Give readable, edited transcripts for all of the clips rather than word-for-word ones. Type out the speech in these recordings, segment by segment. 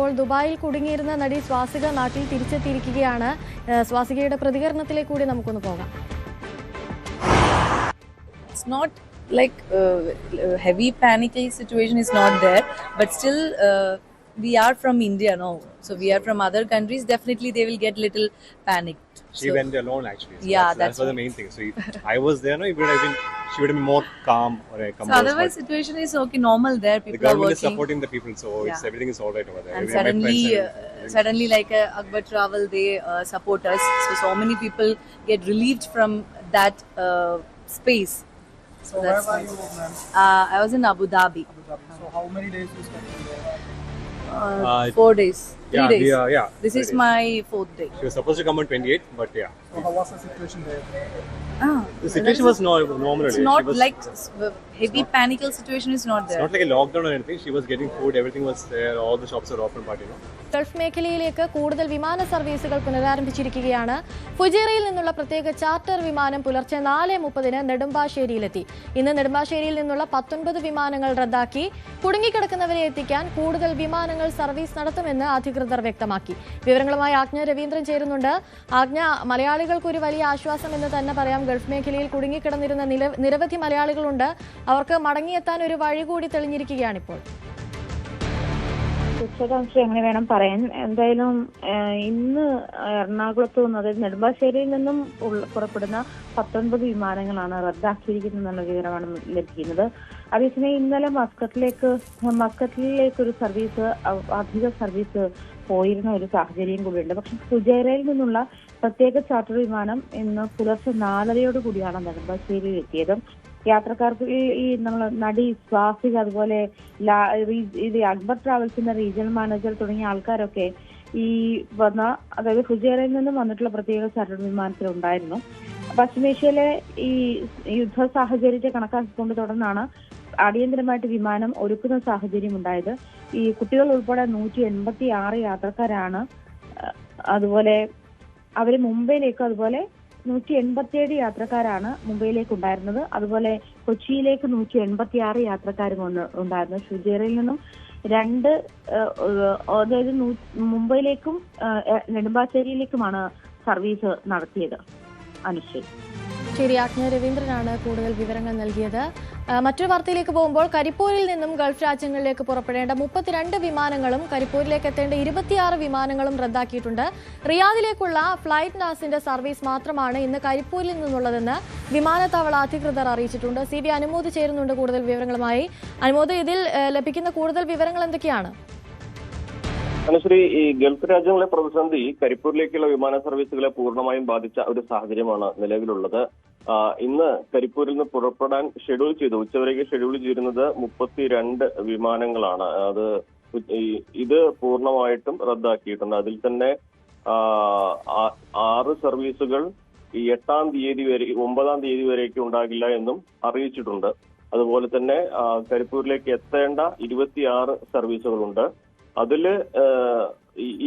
ഇപ്പോൾ ദുബായിൽ കുടുങ്ങിയിരുന്ന നടി സ്വാസിക നാട്ടിൽ തിരിച്ചെത്തിയിരിക്കുകയാണ്. സ്വാസികയുടെ പ്രതികരണത്തിലേക്ക് കൂടി നമുക്കൊന്ന് പോകാം. It's not like heavy panicky situation is not there, but still we are from India, no? So we are from other countries. Definitely they will get little panicked. She went alone actually. So yeah, that's the main thing. So if I was there, no, she would have been more calm or composed. So otherwise situation is okay, normal there. People the government are working. is supporting the people, so everything is all right over there. And suddenly like Akbar Travel, they support us. So many people get relieved from that space. So where were you, ma'am? I was in Abu Dhabi. So how many days you spent there? 4 days. 3 days. This is 3 days. my 4th day. She was supposed to come on 28, but yeah. So how was the situation there? The situation was normal. It's not like heavy panical situation is not It's there. not like a lockdown or anything. She was getting food, everything was there, all the shops are open, but Gulf മേഖലയിലേക്ക് കൂടുതൽ വിമാന സർവീസുകൾ പുനരാരംഭിച്ചിരിക്കുകയാണ്. ഫുജൈറയിൽ നിന്നുള്ള പ്രത്യേക charter വിമാനം പുലർച്ചെ 4:30 നെടുമ്പാശ്ശേരിയിലെത്തി. ഇന്ന് നെടുമ്പാശ്ശേരിയിൽ നിന്നുള്ള 19 വിമാനങ്ങൾ റദ്ദാക്കി. കുടുങ്ങിക്കിടക്കുന്നവരെ എത്തിക്കാൻ കൂടുതൽ വിമാനങ്ങൾ സർവീസ് നടത്തുമെന്ന് അധികൃതർ വ്യക്തമാക്കി. വിവരങ്ങളുമായി ആജ്ഞ രവീന്ദ്രൻ ചേരുന്നുണ്ട്. ആജ്ഞ, മലയാളികൾക്ക് ഒരു വലിയ ആശ്വാസം എന്ന് തന്നെ പറയാം. ഗൾഫ് മേഖലയിൽ കുടുങ്ങിക്കിടന്നിരുന്ന നിരവധി മലയാളികളുണ്ട്. അവർക്ക് മടങ്ങിയെത്താൻ ഒരു വഴി കൂടി തെളിഞ്ഞിരിക്കുകയാണിപ്പോൾ. ഉച്ചകാംക്ഷ അങ്ങനെ വേണം പറയാൻ. എന്തായാലും ഇന്ന് എറണാകുളത്ത് നിന്ന്, അതായത് നെടുമ്പാശ്ശേരിയിൽ നിന്നും പുറപ്പെടുന്ന 19 വിമാനങ്ങളാണ് റദ്ദാക്കിയിരിക്കുന്നതെന്നുള്ള വിവരമാണ് ലഭിക്കുന്നത്. അതേസമയം ഇന്നലെ മസ്കറ്റിലേക്ക് ഒരു സർവീസ്, അധിക സർവീസ് പോയിരുന്ന ഒരു സാഹചര്യം കൂടിയുണ്ട്. പക്ഷെ ഫുജൈറയിൽ നിന്നുള്ള പ്രത്യേക ചാർട്ടർ വിമാനം ഇന്ന് പുലർച്ചെ 4:30 കൂടിയാണ് നെടുമ്പാശ്ശേരിയിൽ എത്തിയത്. യാത്രക്കാർക്ക് ഈ നമ്മൾ നടി സ്വാസിക, അതുപോലെ ഇത് അക്ബർ ട്രാവൽസിന്റെ റീജിയണൽ മാനേജർ തുടങ്ങിയ ആൾക്കാരൊക്കെ ഈ അതായത് ഫുജൈറയിൽ നിന്നും വന്നിട്ടുള്ള പ്രത്യേക ചാർട്ടർ വിമാനത്തിൽ ഉണ്ടായിരുന്നു. പശ്ചിമേഷ്യയിലെ ഈ യുദ്ധ സാഹചര്യത്തെ കണക്കാക്കിക്കൊണ്ട് തുടർന്നാണ് അടിയന്തരമായിട്ട് വിമാനം ഒരുക്കുന്ന സാഹചര്യം ഉണ്ടായത്. ഈ കുട്ടികൾ ഉൾപ്പെടെ 186 യാത്രക്കാരാണ്. അതുപോലെ അവര് മുംബൈയിലേക്കും, അതുപോലെ 187 യാത്രക്കാരാണ് മുംബൈയിലേക്ക് ഉണ്ടായിരുന്നത്. അതുപോലെ കൊച്ചിയിലേക്ക് 186 യാത്രക്കാരും ഉണ്ടായിരുന്നു. ഫുജൈറയിൽ നിന്നും അതായത് മുംബൈയിലേക്കും നെടുമ്പാശ്ശേരിയിലേക്കുമാണ് സർവീസ് നടത്തിയത്. അനുശ്രീ. ശരി, ആജ്ഞ രവീന്ദ്രനാണ് കൂടുതൽ വിവരങ്ങൾ നൽകിയത്. മറ്റൊരു വാർത്തയിലേക്ക് പോകുമ്പോൾ, കരിപ്പൂരിൽ നിന്നും ഗൾഫ് രാജ്യങ്ങളിലേക്ക് പുറപ്പെടേണ്ട 32 വിമാനങ്ങളും കരിപ്പൂരിലേക്ക് എത്തേണ്ട 26 വിമാനങ്ങളും റദ്ദാക്കിയിട്ടുണ്ട്. റിയാദിലേക്കുള്ള ഫ്ലൈറ്റ് നാസിന്റെ സർവീസ് മാത്രമാണ് ഇന്ന് കരിപ്പൂരിൽ നിന്നുള്ളതെന്ന് വിമാനത്താവള അധികൃതർ അറിയിച്ചിട്ടുണ്ട്. CB അനുമോദ് ചേരുന്നുണ്ട് കൂടുതൽ വിവരങ്ങളുമായി. അനുമോദ്, ഇതിൽ ലഭിക്കുന്ന കൂടുതൽ വിവരങ്ങൾ എന്തൊക്കെയാണ്? അനുശ്രീ, ഈ ഗൾഫ് രാജ്യങ്ങളെ പ്രതിസന്ധി കരിപ്പൂരിലേക്കുള്ള വിമാന സർവീസുകളെ പൂർണ്ണമായും ബാധിച്ച ഒരു സാഹചര്യമാണ് നിലവിലുള്ളത്. ഇന്ന് കരിപ്പൂരിൽ നിന്ന് പുറപ്പെടാൻ ഉച്ചവരേക്ക് ഷെഡ്യൂൾ ചെയ്തിരുന്നത് 32 വിമാനങ്ങളാണ്. ഇത് പൂർണ്ണമായിട്ടും റദ്ദാക്കിയിട്ടുണ്ട്. അതിൽ തന്നെ 6 സർവീസുകൾ ഈ 8-ാം തീയതി വരെ 9-ാം തീയതി വരേക്ക് ഉണ്ടാകില്ല എന്നും അറിയിച്ചിട്ടുണ്ട്. അതുപോലെ തന്നെ കരിപ്പൂരിലേക്ക് എത്തേണ്ട 26 സർവീസുകളുണ്ട്. അതില്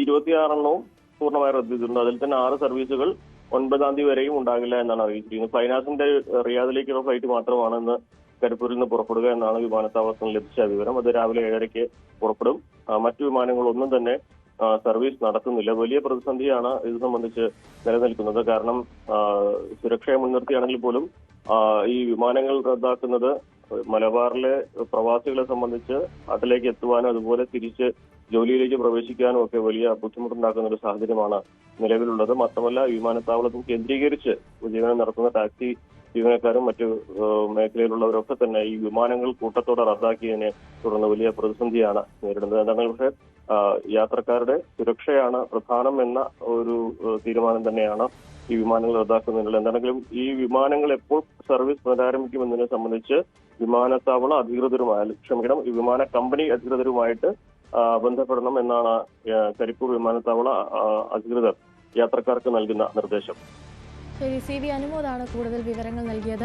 26 പൂർണ്ണമായി റദ്ദ് ചെയ്തിട്ടുണ്ട്. അതിൽ തന്നെ 6 സർവീസുകൾ 9-ാം തീയതി വരെയും ഉണ്ടാകില്ല എന്നാണ് അറിയിച്ചിരിക്കുന്നത്. ഫ്ലൈനാസിന്റെ റിയാദിലേക്കുള്ള ഫ്ലൈറ്റ് മാത്രമാണ് ഇന്ന് കരിപ്പൂരിൽ നിന്ന് പുറപ്പെടുക എന്നാണ് വിമാനത്താവളത്തിൽ ലഭിച്ച വിവരം. അത് രാവിലെ 7:30 പുറപ്പെടും. മറ്റു വിമാനങ്ങളൊന്നും തന്നെ സർവീസ് നടത്തുന്നില്ല. വലിയ പ്രതിസന്ധിയാണ് ഇത് സംബന്ധിച്ച് നിലനിൽക്കുന്നത്. കാരണം സുരക്ഷയെ മുൻനിർത്തിയാണെങ്കിൽ പോലും ഈ വിമാനങ്ങൾ റദ്ദാക്കുന്നത് മലബാറിലെ പ്രവാസികളെ സംബന്ധിച്ച് നാട്ടിലേക്ക് എത്തുവാനും അതുപോലെ തിരിച്ച് ജോലിയിലേക്ക് പ്രവേശിക്കാനും ഒക്കെ വലിയ ബുദ്ധിമുട്ടുണ്ടാക്കുന്ന ഒരു സാഹചര്യമാണ് നിലവിലുള്ളത്. മാത്രമല്ല, വിമാനത്താവളത്തിൽ കേന്ദ്രീകരിച്ച് ജീവനം നടത്തുന്ന ടാക്സി ജീവനക്കാരും മറ്റു മേഖലയിലുള്ളവരൊക്കെ തന്നെ ഈ വിമാനങ്ങൾ കൂട്ടത്തോടെ റദ്ദാക്കിയതിനെ തുടർന്ന് വലിയ പ്രതിസന്ധിയാണ് നേരിടുന്നത്. എന്നാൽ പക്ഷേ യാത്രക്കാരുടെ സുരക്ഷയാണ് പ്രധാനം എന്ന ഒരു തീരുമാനം തന്നെയാണ് ഈ വിമാനങ്ങൾ റദ്ദാക്കുന്നതിനുള്ള. എന്താണെങ്കിലും ഈ വിമാനങ്ങൾ എപ്പോൾ സർവീസ് പുനരാരംഭിക്കുമെന്നതിനെ സംബന്ധിച്ച് വിമാനത്താവള ഈ വിമാന കമ്പനി അധികൃതരുമായിട്ട് ബന്ധപ്പെടണം എന്നാണ് കരിപ്പൂർ വിമാനത്താവള അധികൃതർ യാത്രക്കാർക്ക് നൽകുന്ന നിർദ്ദേശം. ശരി, CB അനുമോദാണ് കൂടുതൽ വിവരങ്ങൾ നൽകിയത്.